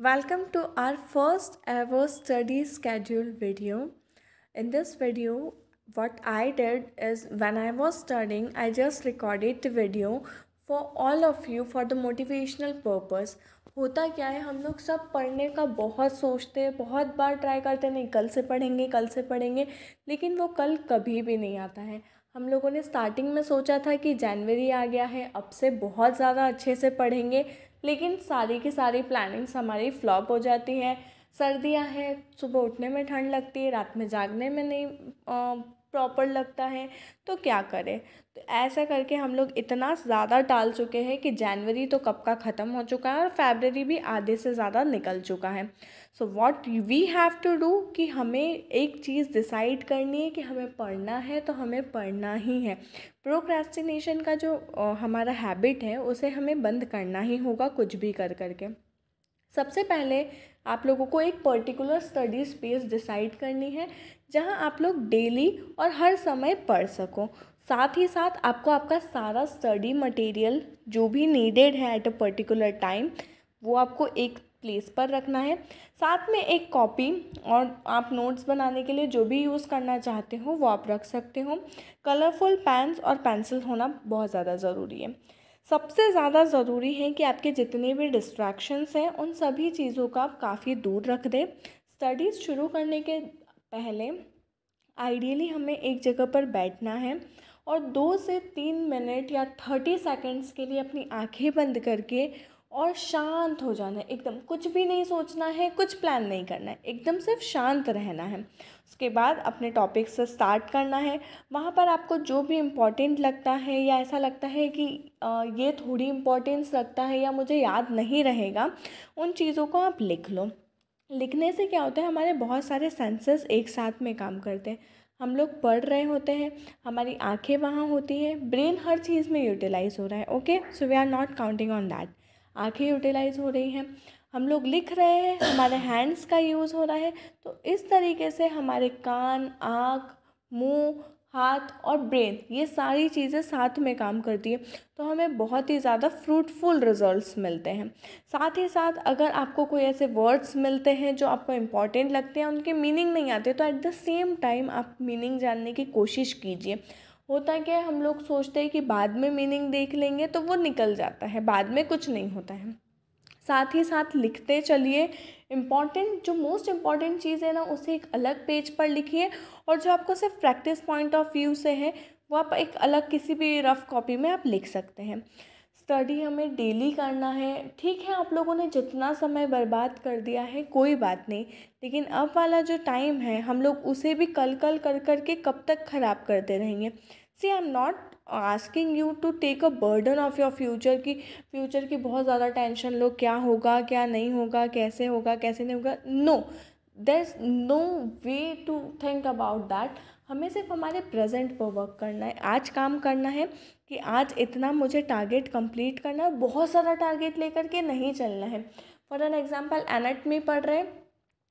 Welcome to our first ever study schedule video. In this video, what I did is when I was studying, I just recorded the video for all of you for the motivational purpose. होता क्या है, हम लोग सब पढ़ने का बहुत सोचते हैं, बहुत बार ट्राई करते हैं, नहीं कल से पढ़ेंगे, लेकिन वो कल कभी भी नहीं आता है। हम लोगों ने स्टार्टिंग में सोचा था कि जनवरी आ गया है, अब से बहुत ज़्यादा अच्छे से पढ़ेंगे, लेकिन सारी की सारी प्लानिंग्स हमारी फ्लॉप हो जाती हैं। सर्दियां हैं, सुबह उठने में ठंड लगती है, रात में जागने में नहीं प्रॉपर लगता है, तो क्या करें। तो ऐसा करके हम लोग इतना ज़्यादा टाल चुके हैं कि जनवरी तो कब का ख़त्म हो चुका है और फरवरी भी आधे से ज़्यादा निकल चुका है। So what we have to do कि हमें एक चीज़ डिसाइड करनी है कि हमें पढ़ना है तो हमें पढ़ना ही है। प्रोक्रेस्टिनेशन का जो हमारा हैबिट है उसे हमें बंद करना ही होगा, कुछ भी कर करके। सबसे पहले आप लोगों को एक पर्टिकुलर स्टडी स्पेस डिसाइड करनी है जहां आप लोग डेली और हर समय पढ़ सको। साथ ही साथ आपको आपका सारा स्टडी मटेरियल जो भी नीडेड है एट अ पर्टिकुलर टाइम वो आपको एक प्लेस पर रखना है। साथ में एक कॉपी और आप नोट्स बनाने के लिए जो भी यूज़ करना चाहते हो वो आप रख सकते हो। कलरफुल पेन्स और पेंसिल होना बहुत ज़्यादा ज़रूरी है। सबसे ज़्यादा ज़रूरी है कि आपके जितने भी डिस्ट्रैक्शंस हैं उन सभी चीज़ों का आप काफ़ी दूर रख दें। स्टडीज़ शुरू करने के पहले आइडियली हमें एक जगह पर बैठना है और 2 से 3 मिनट या 30 सेकेंड्स के लिए अपनी आंखें बंद करके और शांत हो जाना है। एकदम कुछ भी नहीं सोचना है, कुछ प्लान नहीं करना है, एकदम सिर्फ शांत रहना है। उसके बाद अपने टॉपिक से स्टार्ट करना है। वहाँ पर आपको जो भी इम्पोर्टेंट लगता है या ऐसा लगता है कि ये थोड़ी इम्पोर्टेंस रखता है या मुझे याद नहीं रहेगा, उन चीज़ों को आप लिख लो। लिखने से क्या होता है, हमारे बहुत सारे सेंसेस एक साथ में काम करते हैं। हम लोग पढ़ रहे होते हैं, हमारी आंखें वहाँ होती हैं, ब्रेन हर चीज़ में यूटिलाइज हो रहा है। Okay, so we are not counting on that. आंखें यूटिलाइज हो रही हैं, हम लोग लिख रहे हैं, हमारे हैंड्स का यूज़ हो रहा है। तो इस तरीके से हमारे कान, आँख, मुंह, हाथ और ब्रेन, ये सारी चीज़ें साथ में काम करती है, तो हमें बहुत ही ज़्यादा फ्रूटफुल रिजल्ट्स मिलते हैं। साथ ही साथ अगर आपको कोई ऐसे वर्ड्स मिलते हैं जो आपको इम्पॉर्टेंट लगते हैं, उनके मीनिंग नहीं आते, तो एट द सेम टाइम आप मीनिंग जानने की कोशिश कीजिए। होता क्या है, हम लोग सोचते हैं कि बाद में मीनिंग देख लेंगे, तो वो निकल जाता है, बाद में कुछ नहीं होता है। साथ ही साथ लिखते चलिए। इम्पॉर्टेंट जो मोस्ट इम्पॉर्टेंट चीज़ है ना, उसे एक अलग पेज पर लिखिए, और जो आपको सिर्फ प्रैक्टिस पॉइंट ऑफ व्यू से है वो आप एक अलग किसी भी रफ कॉपी में आप लिख सकते हैं। स्टडी हमें डेली करना है। ठीक है, आप लोगों ने जितना समय बर्बाद कर दिया है कोई बात नहीं, लेकिन अब वाला जो टाइम है हम लोग उसे भी कल कल कर कर के कब तक ख़राब करते रहेंगे। See I am not asking you to take a burden of your future की बहुत ज़्यादा टेंशन लो, क्या होगा क्या नहीं होगा, कैसे होगा कैसे नहीं होगा। No, there is no way to think about that. हमें सिर्फ हमारे प्रेजेंट पर वर्क करना है, आज काम करना है कि आज इतना मुझे टारगेट कंप्लीट करना है। बहुत सारा टारगेट लेकर के नहीं चलना है। फॉर एन एग्जांपल, एनाटमी पढ़ रहे हैं,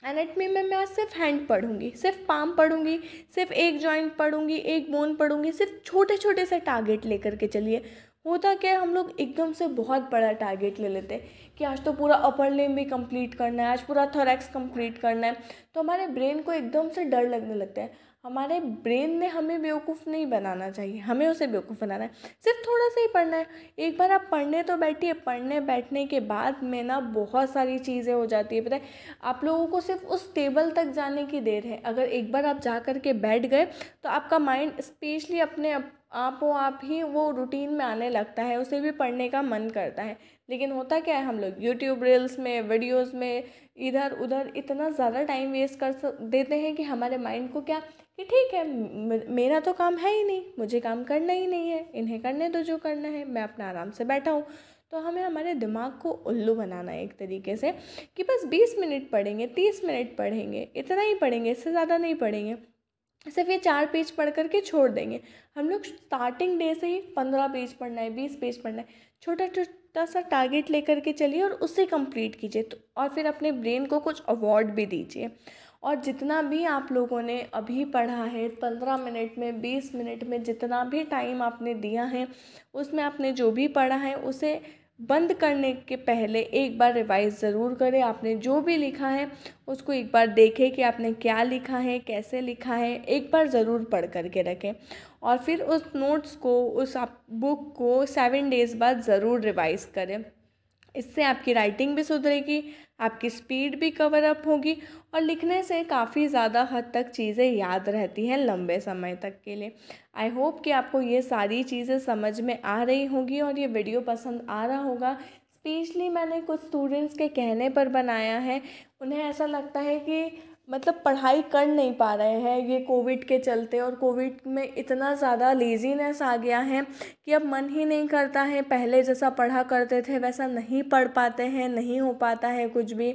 एनाटमी में मैं आज सिर्फ हैंड पढ़ूंगी, सिर्फ पाम पढ़ूंगी, सिर्फ एक जॉइंट पढ़ूंगी, एक बोन पढ़ूंगी। सिर्फ छोटे छोटे से टारगेट लेकर के चलिए। होता क्या है, हम लोग एकदम से बहुत बड़ा टारगेट ले लेते हैं कि आज तो पूरा अपर लिम्ब भी कंप्लीट करना है, आज पूरा थोरैक्स कंप्लीट करना है। तो हमारे ब्रेन को एकदम से डर लगने लगता है। हमारे ब्रेन ने हमें बेवकूफ़ नहीं बनाना चाहिए, हमें उसे बेवकूफ़ बनाना है। सिर्फ थोड़ा सा ही पढ़ना है। एक बार आप पढ़ने तो बैठिए, पढ़ने बैठने के बाद में ना बहुत सारी चीज़ें हो जाती है। पता है, आप लोगों को सिर्फ उस टेबल तक जाने की देर है। अगर एक बार आप जा कर के बैठ गए तो आपका माइंड स्पेशली अपने आप ही वो रूटीन में आने लगता है, उसे भी पढ़ने का मन करता है। लेकिन होता क्या है, हम लोग यूट्यूब रील्स में, वीडियोस में इधर उधर इतना ज़्यादा टाइम वेस्ट कर देते हैं कि हमारे माइंड को क्या कि ठीक है, मेरा तो काम है ही नहीं, मुझे काम करना ही नहीं है, इन्हें करने दो जो करना है, मैं अपना आराम से बैठा हूँ। तो हमें हमारे दिमाग को उल्लू बनाना है एक तरीके से कि बस 20 मिनट पढ़ेंगे, 30 मिनट पढ़ेंगे, इतना ही पढ़ेंगे, इससे ज़्यादा नहीं पढ़ेंगे। सिर्फ ये 4 पेज पढ़ करके छोड़ देंगे। हम लोग स्टार्टिंग डे से ही 15 पेज पढ़ना है, 20 पेज पढ़ना है। छोटा छोटा सा टारगेट लेकर के चलिए और उससे कंप्लीट कीजिए। तो और फिर अपने ब्रेन को कुछ अवार्ड भी दीजिए। और जितना भी आप लोगों ने अभी पढ़ा है, 15 मिनट में, 20 मिनट में, जितना भी टाइम आपने दिया है, उसमें आपने जो भी पढ़ा है उसे बंद करने के पहले एक बार रिवाइज ज़रूर करें। आपने जो भी लिखा है उसको एक बार देखें कि आपने क्या लिखा है, कैसे लिखा है, एक बार ज़रूर पढ़ करके रखें। और फिर उस नोट्स को, उस आप बुक को 7 डेज़ बाद ज़रूर रिवाइज़ करें। इससे आपकी राइटिंग भी सुधरेगी, आपकी स्पीड भी कवर अप होगी और लिखने से काफ़ी ज़्यादा हद तक चीज़ें याद रहती हैं लंबे समय तक के लिए। आई होप कि आपको ये सारी चीज़ें समझ में आ रही होंगी और ये वीडियो पसंद आ रहा होगा। स्पेशली मैंने कुछ स्टूडेंट्स के कहने पर बनाया है। उन्हें ऐसा लगता है कि मतलब पढ़ाई कर नहीं पा रहे हैं ये कोविड के चलते, और कोविड में इतना ज़्यादा लेज़ीनेस आ गया है कि अब मन ही नहीं करता है, पहले जैसा पढ़ा करते थे वैसा नहीं पढ़ पाते हैं, नहीं हो पाता है कुछ भी।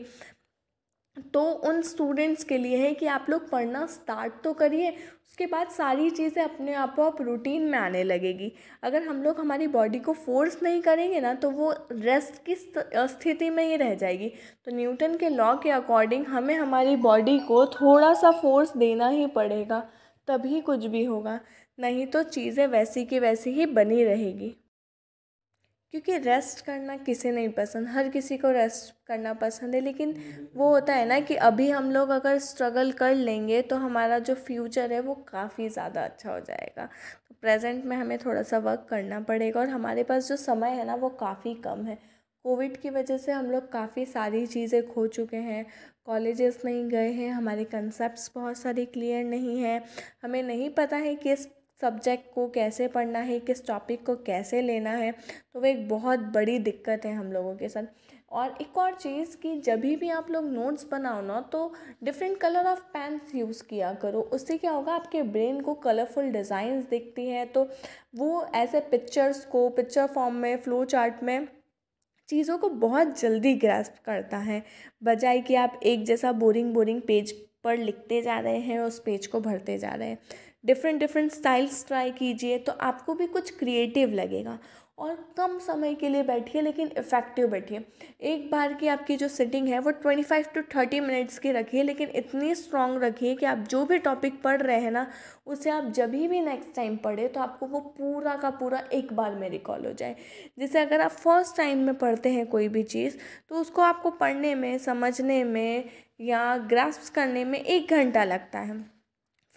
तो उन स्टूडेंट्स के लिए है कि आप लोग पढ़ना स्टार्ट तो करिए, उसके बाद सारी चीज़ें अपने आप रूटीन में आने लगेगी। अगर हम लोग हमारी बॉडी को फोर्स नहीं करेंगे ना तो वो रेस्ट की स्थिति में ही रह जाएगी। तो न्यूटन के लॉ के अकॉर्डिंग हमें हमारी बॉडी को थोड़ा सा फोर्स देना ही पड़ेगा, तभी कुछ भी होगा, नहीं तो चीज़ें वैसी की वैसी ही बनी रहेगी। क्योंकि रेस्ट करना किसे नहीं पसंद, हर किसी को रेस्ट करना पसंद है, लेकिन वो होता है ना कि अभी हम लोग अगर स्ट्रगल कर लेंगे तो हमारा जो फ्यूचर है वो काफ़ी ज़्यादा अच्छा हो जाएगा। तो प्रेजेंट में हमें थोड़ा सा वर्क करना पड़ेगा और हमारे पास जो समय है ना वो काफ़ी कम है। कोविड की वजह से हम लोग काफ़ी सारी चीज़ें खो चुके हैं, कॉलेजेस नहीं गए हैं, हमारे कंसेप्ट्स बहुत सारे क्लियर नहीं हैं, हमें नहीं पता है किस सब्जेक्ट को कैसे पढ़ना है, किस टॉपिक को कैसे लेना है। तो वो एक बहुत बड़ी दिक्कत है हम लोगों के साथ। और एक और चीज़ कि जब भी आप लोग नोट्स बनाओ ना तो different colour of pens use किया करो। उससे क्या होगा, आपके ब्रेन को कलरफुल डिज़ाइंस दिखती हैं तो वो ऐसे पिक्चर्स को पिक्चर फॉर्म में, फ्लो चार्ट में चीज़ों को बहुत जल्दी ग्रैस्प करता है, बजाय कि आप एक जैसा बोरिंग बोरिंग पेज पर लिखते जा रहे हैं, उस पेज को भरते जा रहे हैं। डिफरेंट डिफरेंट स्टाइल्स ट्राई कीजिए तो आपको भी कुछ क्रिएटिव लगेगा। और कम समय के लिए बैठिए लेकिन इफ़ेक्टिव बैठिए। एक बार की आपकी जो सिटिंग है वो 25 to 30 मिनट्स की रखिए, लेकिन इतनी स्ट्रॉन्ग रखिए कि आप जो भी टॉपिक पढ़ रहे हैं ना उसे आप जब भी नेक्स्ट टाइम पढ़े तो आपको वो पूरा का पूरा एक बार में रिकॉल हो जाए। जैसे अगर आप फर्स्ट टाइम में पढ़ते हैं कोई भी चीज़ तो उसको आपको पढ़ने में, समझने में या ग्रास्प करने में 1 घंटा लगता है।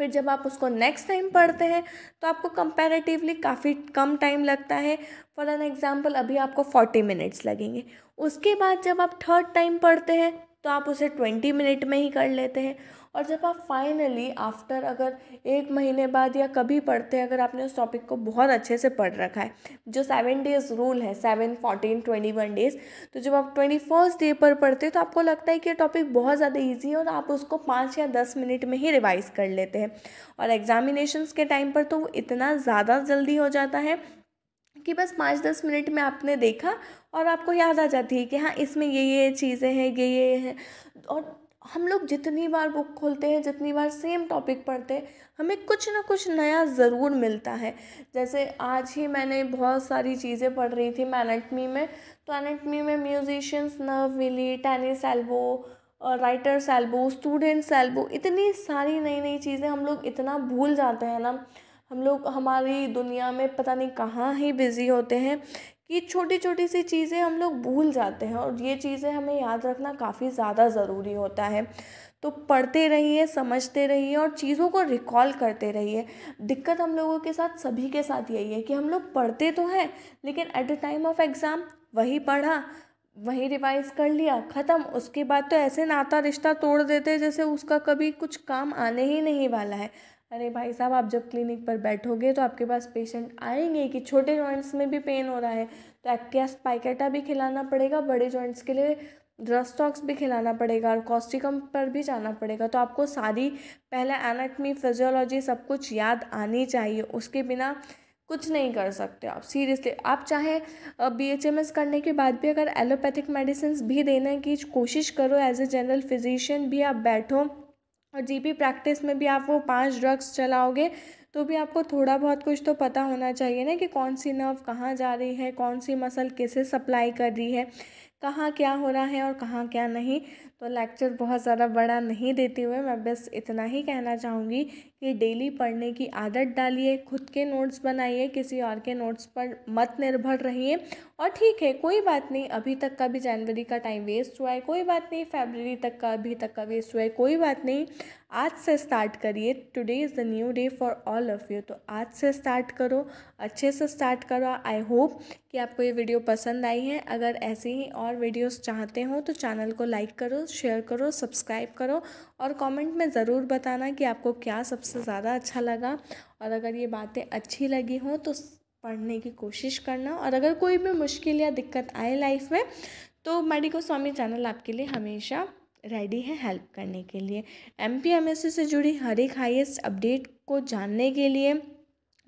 फिर जब आप उसको नेक्स्ट टाइम पढ़ते हैं तो आपको कंपैरेटिवली काफ़ी कम टाइम लगता है। फॉर एन एग्ज़ाम्पल अभी आपको 40 मिनट्स लगेंगे। उसके बाद जब आप थर्ड टाइम पढ़ते हैं तो आप उसे 20 मिनट में ही कर लेते हैं। और जब आप फाइनली आफ्टर अगर 1 महीने बाद या कभी पढ़ते हैं, अगर आपने उस टॉपिक को बहुत अच्छे से पढ़ रखा है, जो 7 डेज़ रूल है, 7, 14, 21 डेज़, तो जब आप 21st डे पर पढ़ते हैं तो आपको लगता है कि ये टॉपिक बहुत ज़्यादा ईजी है और आप उसको 5 या 10 मिनट में ही रिवाइज़ कर लेते हैं। और एग्ज़ामिनेशंस के टाइम पर तो वो इतना ज़्यादा जल्दी हो जाता है कि बस 5-10 मिनट में आपने देखा और आपको याद आ जाती है कि हाँ इसमें ये चीज़ें हैं, ये हैं। और हम लोग जितनी बार बुक खोलते हैं, जितनी बार सेम टॉपिक पढ़ते हैं, हमें कुछ ना कुछ नया ज़रूर मिलता है। जैसे आज ही मैंने बहुत सारी चीज़ें पढ़ रही थी मैं एनाटमी में, तो एनाटमी में म्यूजिशियंस नर्व विली, tennis elbow, writer's elbow, student's elbow, इतनी सारी नई नई चीज़ें हम लोग इतना भूल जाते हैं ना। हम लोग हमारी दुनिया में पता नहीं कहाँ ही बिज़ी होते हैं कि छोटी छोटी सी चीज़ें हम लोग भूल जाते हैं, और ये चीज़ें हमें याद रखना काफ़ी ज़्यादा ज़रूरी होता है। तो पढ़ते रहिए, समझते रहिए और चीज़ों को रिकॉल करते रहिए। दिक्कत हम लोगों के साथ, सभी के साथ यही है कि हम लोग पढ़ते तो हैं लेकिन at the time of exam वही पढ़ा, वही रिवाइज़ कर लिया, ख़त्म। उसके बाद तो ऐसे नाता रिश्ता तोड़ देते हैं जैसे उसका कभी कुछ काम आने ही नहीं वाला है। अरे भाई साहब, आप जब क्लिनिक पर बैठोगे तो आपके पास पेशेंट आएंगे कि छोटे जॉइंट्स में भी पेन हो रहा है तो एक्टिया स्पाइकेटा भी खिलाना पड़ेगा, बड़े जॉइंट्स के लिए ड्रस्टॉक्स भी खिलाना पड़ेगा और कॉस्टिकम पर भी जाना पड़ेगा। तो आपको सारी पहले एनाटमी, फिजियोलॉजी सब कुछ याद आनी चाहिए, उसके बिना कुछ नहीं कर सकते आप। सीरियसली आप चाहे BHMS करने के बाद भी अगर एलोपैथिक मेडिसिन भी देने की कोशिश करो, एज ए जनरल फिजिशियन भी आप बैठो और GP प्रैक्टिस में भी आप वो 5 ड्रग्स चलाओगे तो भी आपको थोड़ा बहुत कुछ तो पता होना चाहिए ना कि कौन सी नर्व कहाँ जा रही है, कौन सी मसल किसे सप्लाई कर रही है, कहाँ क्या हो रहा है और कहाँ क्या नहीं। तो लेक्चर बहुत ज़्यादा बड़ा नहीं देते हुए मैं बस इतना ही कहना चाहूँगी कि डेली पढ़ने की आदत डालिए, खुद के नोट्स बनाइए, किसी और के नोट्स पर मत निर्भर रहिए। और ठीक है, कोई बात नहीं, अभी तक का भी जनवरी का टाइम वेस्ट हुआ है, कोई बात नहीं, फरवरी तक का अभी तक का वेस्ट हुआ है, कोई बात नहीं। आज से स्टार्ट करिए। Today is the new day for all of you. तो आज से स्टार्ट करो, अच्छे से स्टार्ट करो। आई होप कि आपको ये वीडियो पसंद आई है। अगर ऐसे ही और वीडियोस चाहते हो तो चैनल को लाइक करो, शेयर करो, सब्सक्राइब करो और कमेंट में ज़रूर बताना कि आपको क्या सबसे ज़्यादा अच्छा लगा। और अगर ये बातें अच्छी लगी हों तो पढ़ने की कोशिश करना। और अगर कोई भी मुश्किल या दिक्कत आए लाइफ में तो मेडिको स्वामी चैनल आपके लिए हमेशा रेडी है हेल्प करने के लिए। MPMSC से जुड़ी हर एक हाईएस्ट अपडेट को जानने के लिए,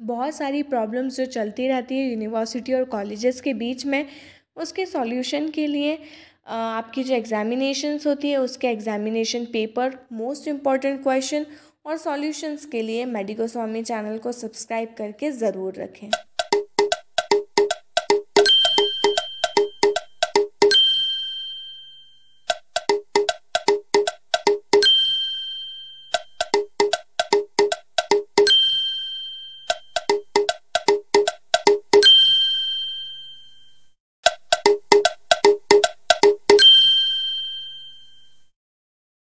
बहुत सारी प्रॉब्लम्स जो चलती रहती है यूनिवर्सिटी और कॉलेजेस के बीच में, उसके सॉल्यूशन के लिए आपकी जो एग्जामिनेशंस होती है उसके examination paper, most important question और सॉल्यूशंस के लिए मेडिको स्वामी चैनल को सब्सक्राइब करके ज़रूर रखें।